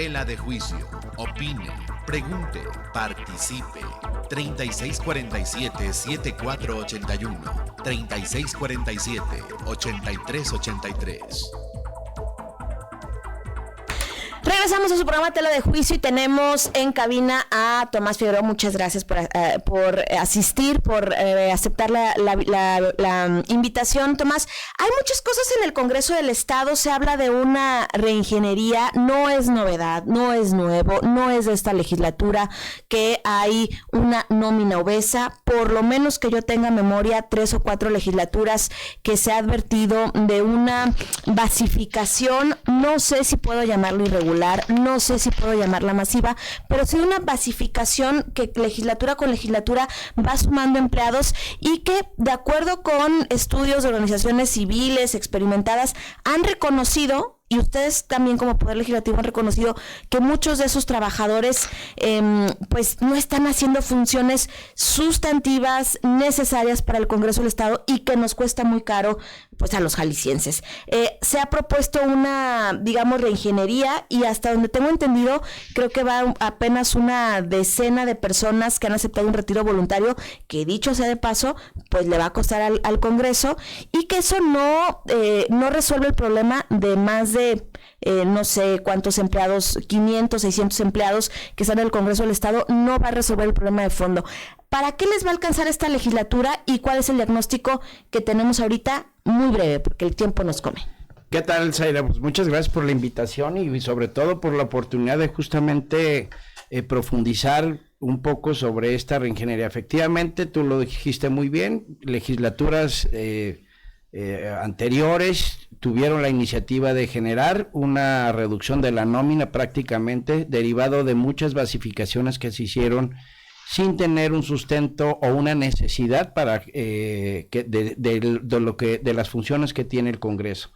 Tela de juicio. Opine, pregunte, participe. 3647-7481. 3647-8383. Regresamos a su programa Tela de Juicio y tenemos en cabina a Tomás Figueroa. Muchas gracias por asistir, por aceptar la invitación. Tomás, hay muchas cosas en el Congreso del Estado, se habla de una reingeniería, no es novedad, no es nuevo, no es de esta legislatura que hay una nómina obesa, por lo menos que yo tenga memoria, 3 o 4 legislaturas que se ha advertido de una basificación, no sé si puedo llamarlo irregular, no sé si puedo llamarla masiva, pero sí una basificación que legislatura con legislatura va sumando empleados y que, de acuerdo con estudios de organizaciones civiles experimentadas, han reconocido, y ustedes también como Poder Legislativo han reconocido, que muchos de esos trabajadores pues no están haciendo funciones sustantivas necesarias para el Congreso del Estado y que nos cuesta muy caro pues a los jaliscienses. Se ha propuesto una, digamos, reingeniería y hasta donde tengo entendido, creo que va apenas una decena de personas que han aceptado un retiro voluntario, que dicho sea de paso, pues le va a costar al Congreso, y que eso no resuelve el problema de más de no sé cuántos empleados, 500, 600 empleados que están en el Congreso del Estado, no va a resolver el problema de fondo. ¿Para qué les va a alcanzar esta legislatura y cuál es el diagnóstico que tenemos ahorita? Muy breve, porque el tiempo nos come. ¿Qué tal, Zaira? Pues muchas gracias por la invitación y sobre todo por la oportunidad de justamente profundizar un poco sobre esta reingeniería. Efectivamente, tú lo dijiste muy bien, legislaturas anteriores tuvieron la iniciativa de generar una reducción de la nómina prácticamente derivado de muchas basificaciones que se hicieron sin tener un sustento o una necesidad para de las funciones que tiene el Congreso.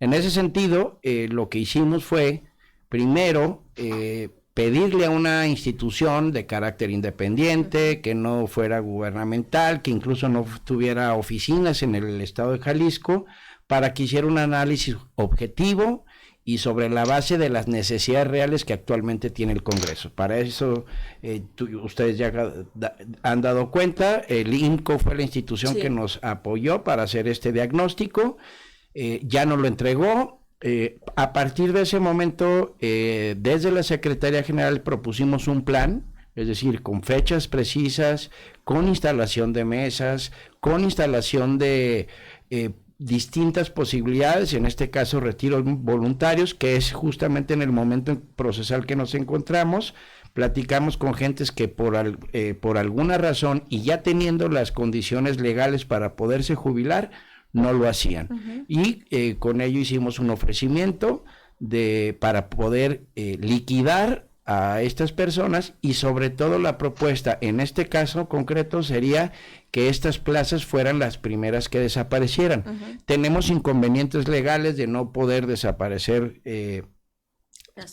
En ese sentido, lo que hicimos fue, primero, pedirle a una institución de carácter independiente, que no fuera gubernamental, que incluso no tuviera oficinas en el estado de Jalisco, para que hiciera un análisis objetivo y sobre la base de las necesidades reales que actualmente tiene el Congreso. Para eso, ustedes ya han dado cuenta, el INCO fue la institución que nos apoyó para hacer este diagnóstico, ya nos lo entregó. A partir de ese momento, desde la Secretaría General propusimos un plan, es decir, con fechas precisas, con instalación de mesas, con instalación de distintas posibilidades, en este caso retiros voluntarios, que es justamente en el momento procesal que nos encontramos. Platicamos con gentes que por alguna razón, y ya teniendo las condiciones legales para poderse jubilar, no lo hacían. Y con ello hicimos un ofrecimiento para poder liquidar a estas personas, y sobre todo la propuesta en este caso concreto sería que estas plazas fueran las primeras que desaparecieran. Tenemos inconvenientes legales de no poder desaparecer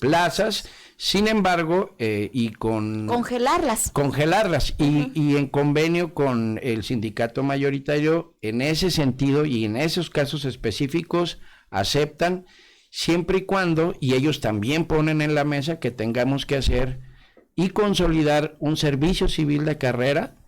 plazas, sin embargo, y con congelarlas y en convenio con el sindicato mayoritario, en ese sentido y en esos casos específicos aceptan, siempre y cuando, y ellos también ponen en la mesa, que tengamos que hacer y consolidar un servicio civil de carrera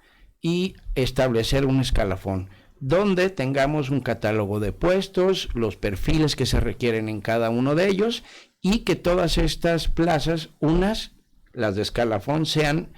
y establecer un escalafón, donde tengamos un catálogo de puestos, los perfiles que se requieren en cada uno de ellos, y que todas estas plazas, las de escalafón, sean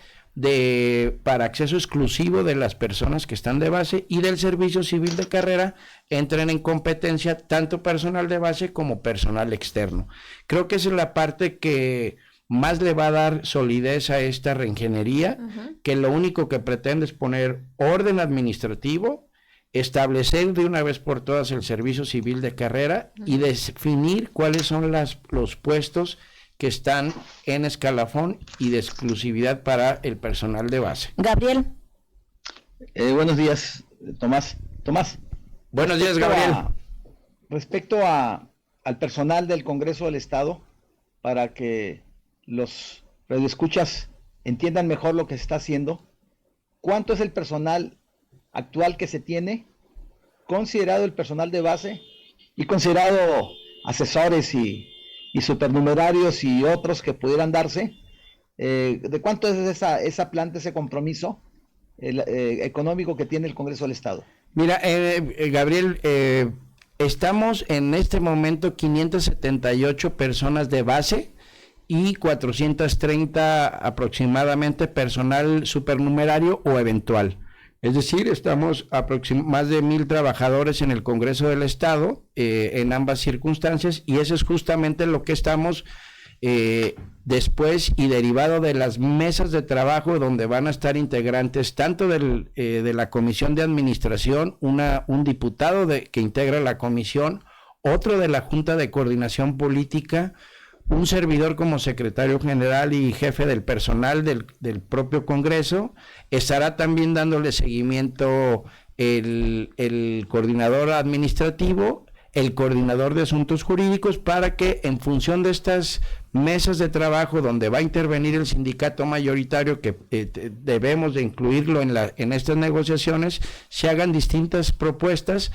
para acceso exclusivo de las personas que están de base, y del servicio civil de carrera entren en competencia tanto personal de base como personal externo. Creo que esa es la parte que más le va a dar solidez a esta reingeniería, que lo único que pretende es poner orden administrativo, establecer de una vez por todas el servicio civil de carrera y definir cuáles son los puestos que están en escalafón y de exclusividad para el personal de base. Gabriel. Buenos días, Tomás. Buenos días, Gabriel. Respecto al personal del Congreso del Estado, para que los radioescuchas entiendan mejor lo que se está haciendo, ¿cuánto es el personal actual que se tiene, considerado el personal de base y considerado asesores y y supernumerarios y otros que pudieran darse. ¿De cuánto es esa planta, ese compromiso económico que tiene el Congreso del Estado? Mira, Gabriel, estamos en este momento 578 personas de base y 430 aproximadamente personal supernumerario o eventual. Es decir, estamos más de 1,000 trabajadores en el Congreso del Estado en ambas circunstancias, y eso es justamente lo que estamos después y derivado de las mesas de trabajo donde van a estar integrantes tanto de la Comisión de Administración, un diputado que integra la comisión, otro de la Junta de Coordinación Política, un servidor como secretario general y jefe del personal del propio Congreso. Estará también dándole seguimiento el coordinador administrativo, el coordinador de asuntos jurídicos, para que en función de estas mesas de trabajo donde va a intervenir el sindicato mayoritario, que debemos de incluirlo en estas negociaciones, se hagan distintas propuestas,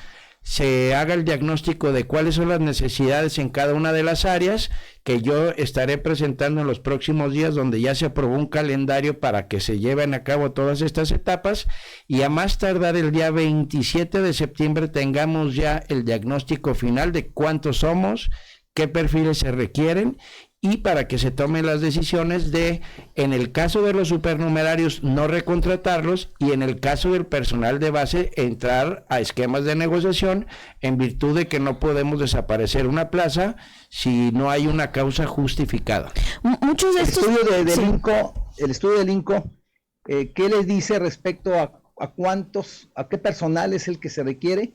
se haga el diagnóstico de cuáles son las necesidades en cada una de las áreas, que yo estaré presentando en los próximos días, donde ya se aprobó un calendario para que se lleven a cabo todas estas etapas, y a más tardar el día 27 de septiembre tengamos ya el diagnóstico final de cuántos somos, qué perfiles se requieren, y para que se tomen las decisiones de, en el caso de los supernumerarios, no recontratarlos, y en el caso del personal de base, entrar a esquemas de negociación, en virtud de que no podemos desaparecer una plaza si no hay una causa justificada. Muchos de estos... El estudio del INCO, ¿qué les dice respecto a qué personal es el que se requiere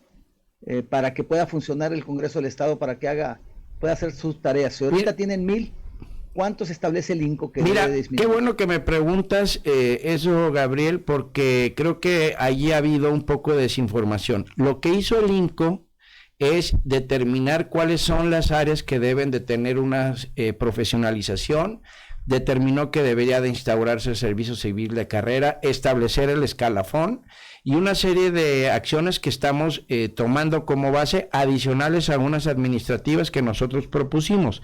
para que pueda funcionar el Congreso del Estado, para que pueda hacer sus tareas? Si ahorita tienen 1,000, ¿cuánto se establece el INCO que Mira, debe disminuir? qué bueno que me preguntas eso, Gabriel, porque creo que allí ha habido un poco de desinformación. Lo que hizo el INCO es determinar cuáles son las áreas que deben de tener una profesionalización, determinó que debería de instaurarse el servicio civil de carrera, establecer el escalafón y una serie de acciones que estamos tomando como base, adicionales a unas administrativas que nosotros propusimos.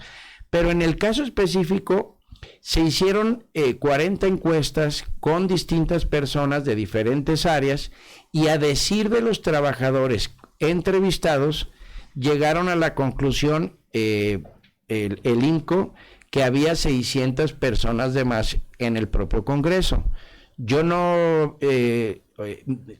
Pero en el caso específico se hicieron 40 encuestas con distintas personas de diferentes áreas, y a decir de los trabajadores entrevistados, llegaron a la conclusión el INCO que había 600 personas de más en el propio Congreso. Yo no,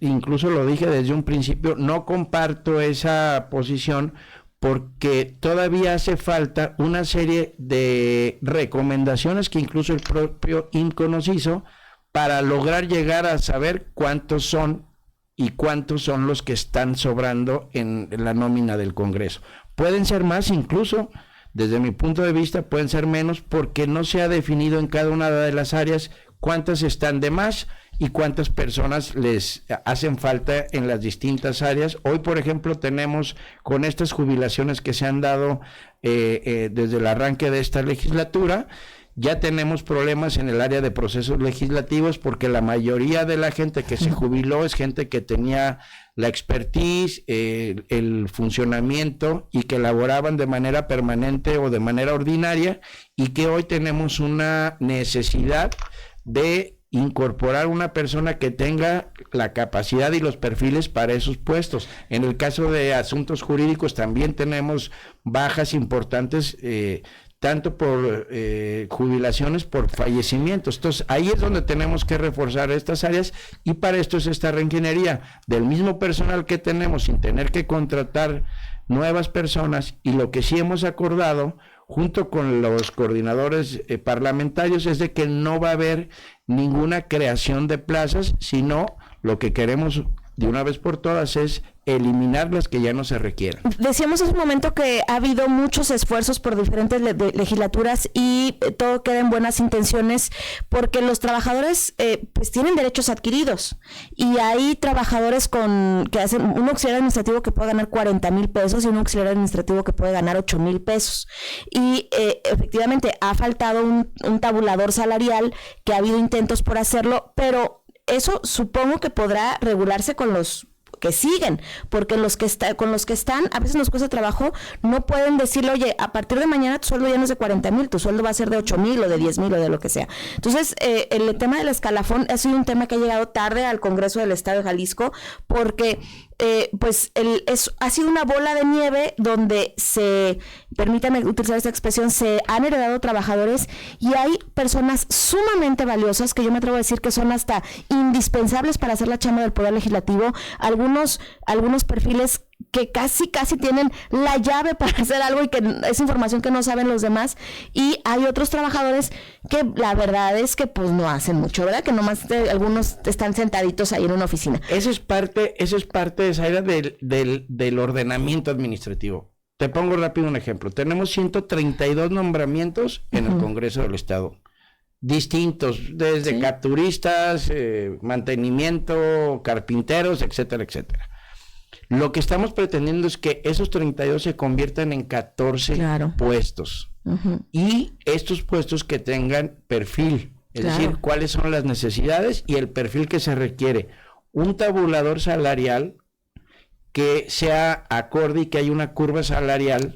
incluso lo dije desde un principio, no comparto esa posición, porque todavía hace falta una serie de recomendaciones que incluso el propio INCO nos hizo para lograr llegar a saber cuántos son y cuántos son los que están sobrando en la nómina del Congreso. Pueden ser más, incluso desde mi punto de vista pueden ser menos, porque no se ha definido en cada una de las áreas cuántas están de más y cuántas personas les hacen falta en las distintas áreas. Hoy, por ejemplo, tenemos, con estas jubilaciones que se han dado desde el arranque de esta legislatura, ya tenemos problemas en el área de procesos legislativos, porque la mayoría de la gente que se jubiló es gente que tenía la expertise, el funcionamiento, y que laboraban de manera permanente o de manera ordinaria, y que hoy tenemos una necesidad de incorporar una persona que tenga la capacidad y los perfiles para esos puestos. En el caso de asuntos jurídicos también tenemos bajas importantes, tanto por jubilaciones, por fallecimientos. Entonces, ahí es donde tenemos que reforzar estas áreas, y para esto es esta reingeniería del mismo personal que tenemos, sin tener que contratar nuevas personas. Y lo que sí hemos acordado, junto con los coordinadores parlamentarios, es de que no va a haber ninguna creación de plazas, sino lo que queremos de una vez por todas es eliminar las que ya no se requieran. Decíamos hace un momento que ha habido muchos esfuerzos por diferentes legislaturas, y todo queda en buenas intenciones, porque los trabajadores pues tienen derechos adquiridos, y hay trabajadores que hacen un auxiliar administrativo que puede ganar 40,000 pesos y un auxiliar administrativo que puede ganar 8,000 pesos. Y efectivamente ha faltado un tabulador salarial, que ha habido intentos por hacerlo, pero eso supongo que podrá regularse con los que siguen, porque con los que están, a veces nos cuesta trabajo, no pueden decirle, oye, a partir de mañana tu sueldo ya no es de 40,000, tu sueldo va a ser de 8,000 o de 10,000 o de lo que sea. Entonces, el tema del escalafón ha sido un tema que ha llegado tarde al Congreso del Estado de Jalisco, porque ha sido una bola de nieve donde permítanme utilizar esta expresión, se han heredado trabajadores y hay personas sumamente valiosas que yo me atrevo a decir que son hasta indispensables para hacer la chamba del Poder Legislativo, algunos perfiles que casi tienen la llave para hacer algo y que es información que no saben los demás, y hay otros trabajadores que la verdad es que pues no hacen mucho, ¿verdad? Que nomás algunos están sentaditos ahí en una oficina. Eso es parte Zaira, del ordenamiento administrativo. Te pongo rápido un ejemplo. Tenemos 132 nombramientos en el Congreso del Estado. Distintos, desde capturistas, mantenimiento, carpinteros, etcétera, etcétera. Lo que estamos pretendiendo es que esos 32 se conviertan en 14 puestos. Y estos puestos que tengan perfil, es decir, cuáles son las necesidades y el perfil que se requiere. Un tabulador salarial que sea acorde y que haya una curva salarial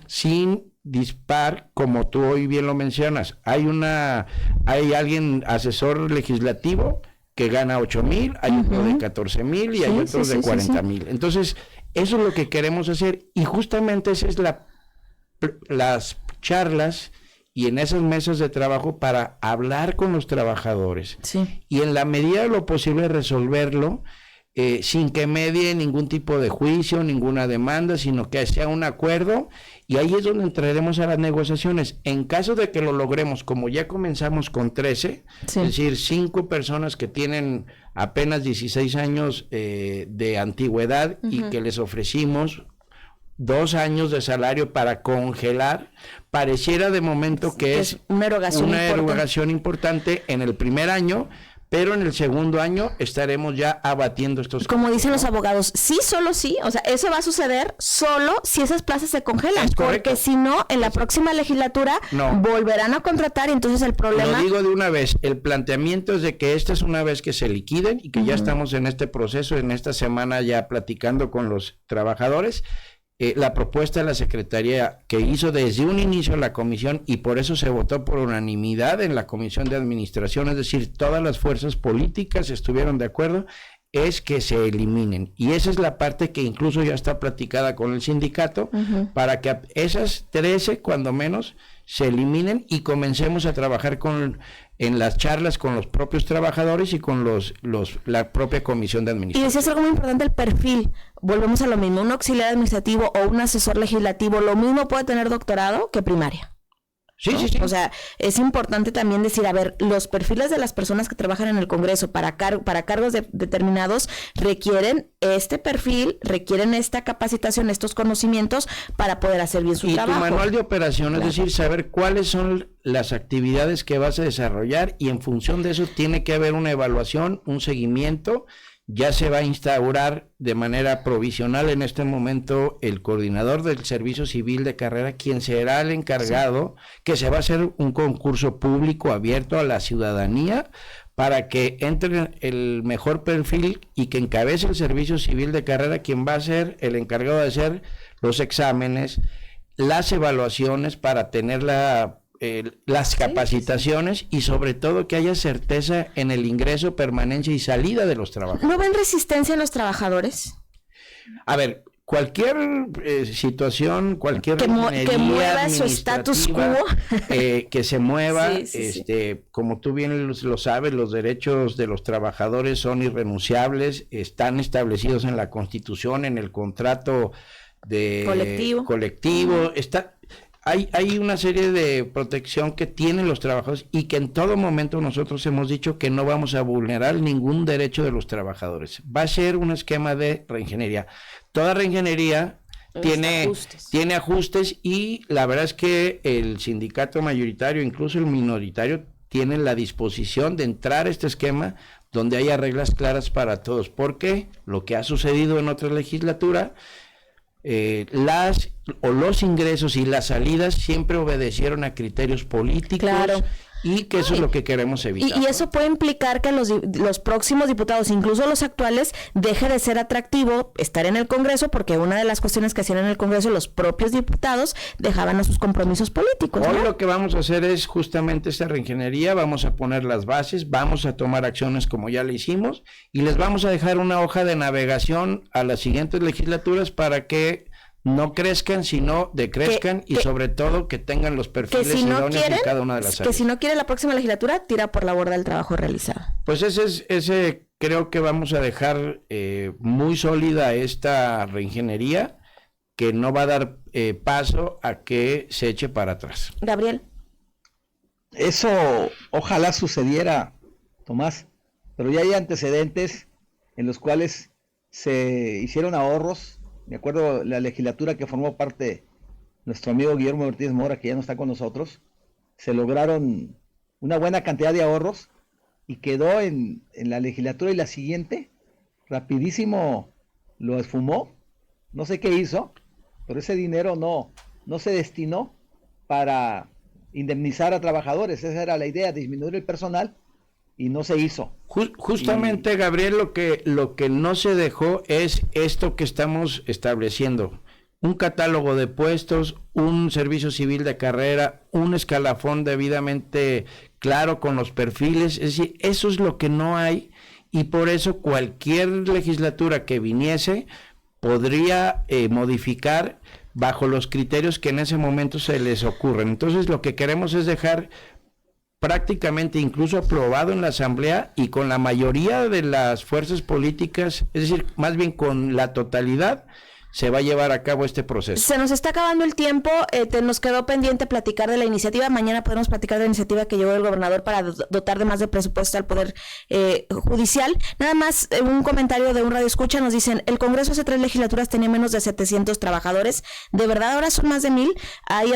sin dispar, como tú hoy bien lo mencionas. Hay alguien asesor legislativo que gana 8,000, hay otro de 14,000 y hay otros de 40,000. Entonces, eso es lo que queremos hacer y justamente esa es las charlas y en esas mesas de trabajo para hablar con los trabajadores y en la medida de lo posible resolverlo sin que medie ningún tipo de juicio, ninguna demanda, sino que sea un acuerdo, y ahí es donde entraremos a las negociaciones. En caso de que lo logremos, como ya comenzamos con 13, es decir, 5 personas que tienen apenas 16 años de antigüedad y que les ofrecimos 2 años de salario para congelar, pareciera de momento que es una erogación importante en el primer año, pero en el segundo año estaremos ya abatiendo estos como dicen los abogados, solo sí, o sea, eso va a suceder solo si esas plazas se congelan, porque si no, en la próxima legislatura volverán a contratar y entonces el problema... Lo digo de una vez, el planteamiento es de que esta es una vez que se liquiden y que ya estamos en este proceso, en esta semana ya platicando con los trabajadores. La propuesta de la Secretaría que hizo desde un inicio la comisión, y por eso se votó por unanimidad en la Comisión de Administración, es decir, todas las fuerzas políticas estuvieron de acuerdo, es que se eliminen. Y esa es la parte que incluso ya está platicada con el sindicato, para que esas 13, cuando menos, se eliminen y comencemos a trabajar en las charlas con los propios trabajadores y con la propia comisión de administración. Y decías algo muy importante, el perfil. Volvemos a lo mismo, un auxiliar administrativo o un asesor legislativo, lo mismo puede tener doctorado que primaria. Sí. O sea, es importante también decir, a ver, los perfiles de las personas que trabajan en el Congreso para cargos determinados requieren este perfil, requieren esta capacitación, estos conocimientos para poder hacer bien su trabajo. Y tu manual de operación, es decir, saber cuáles son las actividades que vas a desarrollar, y en función de eso tiene que haber una evaluación, un seguimiento. Ya se va a instaurar de manera provisional en este momento el coordinador del Servicio Civil de Carrera, quien será el encargado, que se va a hacer un concurso público abierto a la ciudadanía para que entre el mejor perfil y que encabece el Servicio Civil de Carrera, quien va a ser el encargado de hacer los exámenes, las evaluaciones para tener las capacitaciones y sobre todo que haya certeza en el ingreso, permanencia y salida de los trabajadores. ¿No ven resistencia en los trabajadores? A ver, cualquier situación, cualquier que mueva su status quo, que se mueva, como tú bien lo sabes, los derechos de los trabajadores son irrenunciables, están establecidos en la Constitución, en el contrato colectivo, Hay una serie de protección que tienen los trabajadores y que en todo momento nosotros hemos dicho que no vamos a vulnerar ningún derecho de los trabajadores. Va a ser un esquema de reingeniería. Toda reingeniería tiene ajustes, y la verdad es que el sindicato mayoritario, incluso el minoritario, tienen la disposición de entrar a este esquema donde haya reglas claras para todos. Porque lo que ha sucedido en otra legislatura, los ingresos y las salidas siempre obedecieron a criterios políticos y que eso es lo que queremos evitar. Y eso puede implicar que los próximos diputados, incluso los actuales, deje de ser atractivo estar en el Congreso, porque una de las cuestiones que hacían en el Congreso los propios diputados dejaban a sus compromisos políticos, ¿no? Hoy lo que vamos a hacer es justamente esta reingeniería, vamos a poner las bases, vamos a tomar acciones como ya le hicimos y les vamos a dejar una hoja de navegación a las siguientes legislaturas para que no crezcan, sino decrezcan y sobre todo que tengan los perfiles idóneos en cada una de las áreas. Que si no quiere la próxima legislatura, tira por la borda el trabajo realizado. Pues ese creo que vamos a dejar muy sólida esta reingeniería, que no va a dar paso a que se eche para atrás. Gabriel. Eso ojalá sucediera, Tomás, pero ya hay antecedentes en los cuales se hicieron ahorros. Me acuerdo la legislatura que formó parte nuestro amigo Guillermo Ortiz Mora, que ya no está con nosotros, se lograron una buena cantidad de ahorros y quedó en la legislatura y la siguiente, rapidísimo lo esfumó, no sé qué hizo, pero ese dinero no se destinó para indemnizar a trabajadores, esa era la idea, disminuir el personal, y no se hizo. Justamente, Gabriel, lo que no se dejó es esto que estamos estableciendo: un catálogo de puestos, un servicio civil de carrera, un escalafón debidamente claro con los perfiles. Es decir, eso es lo que no hay, y por eso cualquier legislatura que viniese podría modificar bajo los criterios que en ese momento se les ocurren. Entonces, lo que queremos es dejar prácticamente incluso aprobado en la Asamblea y con la mayoría de las fuerzas políticas, es decir, más bien con la totalidad, se va a llevar a cabo este proceso. Se nos está acabando el tiempo, nos quedó pendiente platicar de la iniciativa. Mañana podemos platicar de la iniciativa que llevó el gobernador para dotar de más de presupuesto al Poder Judicial. Nada más un comentario de un radio escucha, nos dicen: el Congreso hace 3 legislaturas tenía menos de 700 trabajadores, de verdad ahora son más de 1000. Hay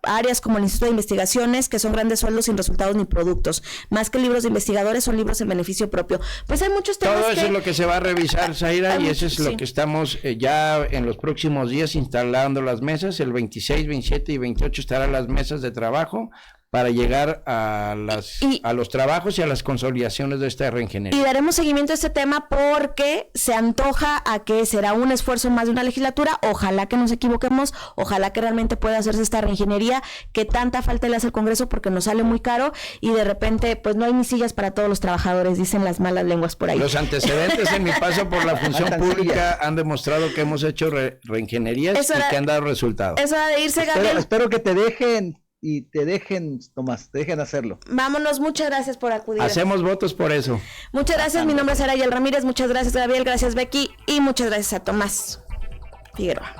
áreas como el Instituto de Investigaciones que son grandes sueldos sin resultados ni productos, más que libros de investigadores son libros en beneficio propio. Pues hay muchos temas. Todo eso es lo que se va a revisar, Zaira, y eso es lo que estamos ya en los próximos días instalando las mesas. El 26, 27 y 28 estarán las mesas de trabajo para llegar a los trabajos y a las consolidaciones de esta reingeniería. Y daremos seguimiento a este tema porque se antoja a que será un esfuerzo más de una legislatura. Ojalá que nos equivoquemos, ojalá que realmente pueda hacerse esta reingeniería que tanta falta le hace al Congreso, porque nos sale muy caro y de repente pues no hay ni sillas para todos los trabajadores, dicen las malas lenguas por ahí. Los antecedentes en mi paso por la función pública han demostrado que hemos hecho reingenierías y que han dado resultados. Es hora de irse, Gabriel. Espero que te dejen y te dejen, Tomás, te dejen hacerlo. Vámonos, muchas gracias por acudir. Hacemos votos por eso. Muchas gracias, mi nombre es Arayel Ramírez, muchas gracias, Gabriel, gracias, Becky, y muchas gracias a Tomás Figueroa.